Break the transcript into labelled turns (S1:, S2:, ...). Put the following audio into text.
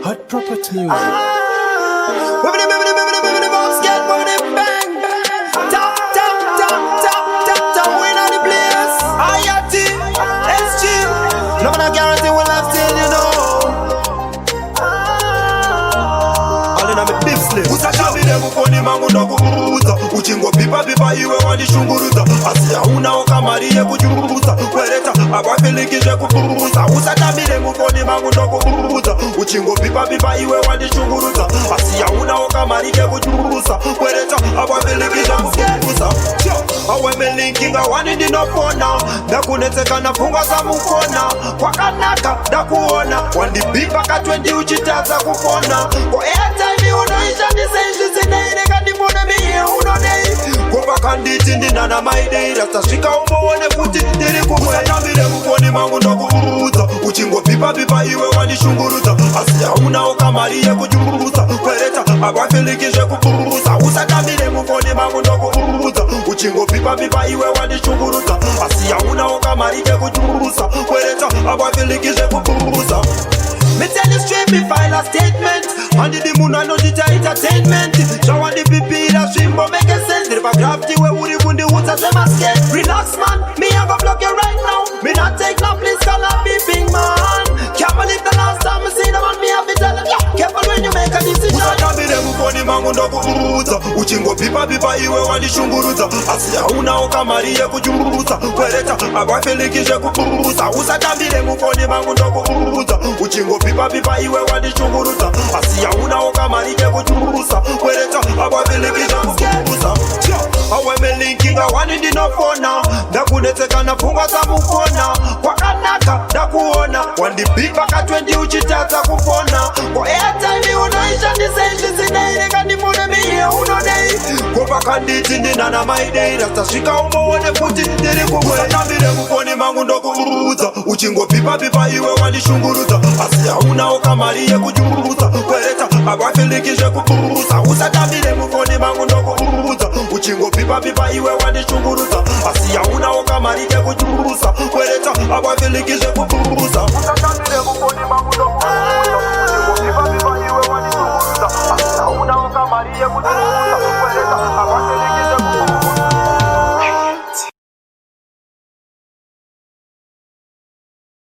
S1: Hot property.
S2: Mukoni mangu ndokuburuza uchingo pipa pipa iwe wanishunguruza asi hauna kamari yekuchuruza kwereta abafilikishe kuburuza usatamile mukoni mangu ndokuburuza uchingo pipa pipa iwe wanishunguruza asi hauna kamari yekuchuruza kwereta abafilikishe kuburuza awe melinkinga wani ndinofona ndakunetseka na funga za mukona kwakanaka ndakuona wandibipa ka 20 uchitaza kufona kwa airtime unoisha ndisenshi kanditi ndinana maidei rastasvika umboone kuti ndiri kukuyatamire mukoni mangu ndokuburuza uchingo pipa pipa iwe wanishunguruza asi haunawo kamari yekuchuruza kwereta abafilikishe kuburuza usatamire mukoni mangu ndokuburuza uchingo pipa pipa iwe wanishunguruza asi haunawo kamari yekuchuruza kwereta abafilikishe kuburuza. Me tell you straight, me file a statement. And the moon I know the entertainment. Show on the PP that stream but make a sense. If I crafty where would you the woods as them escape? Relax man, me I go block you right now. Me not take no please call a beeping man. Can't believe the last time me see them and me have to tell them, careful when you make a decision. Usatamile mukoni mangu ndokuburuza uchingo pipa pipa iwe wanishunguruza asi hauna kamari yekuchuruza kwereta abafilikishe kuburuza usatamile mukoni mangu ndokuburuza uchingo pipa pipa iwe wanishunguruza asi hauna kamari yekuchuruza kwereta abafilikishe kuburuza awe melinkinga wani ndinofona ndakunetseka na funga za mukona kwakanaka ndakuona wandibipa ka 20 uchitaza kufona kwa airtime unoisha ndisenshi sineireka ndimune miye unodei kupa kanditi ndinana maidei rastasvika umboone kuti ndiri kukuyatamire mukoni mangu ndokuburuza uchingo pipa pipa iwe wanishunguruza asi haunawo kamari yekuchuruza kwereta abafilikishe kuburuza usatamire mukoni mangu ndokuburuza uchingo pipa pipa iwe wanishunguruza asi haunawo kamari yekuchuruza kwereta abafilikishe kuburuza usatamire mukoni mangu ndokuburuza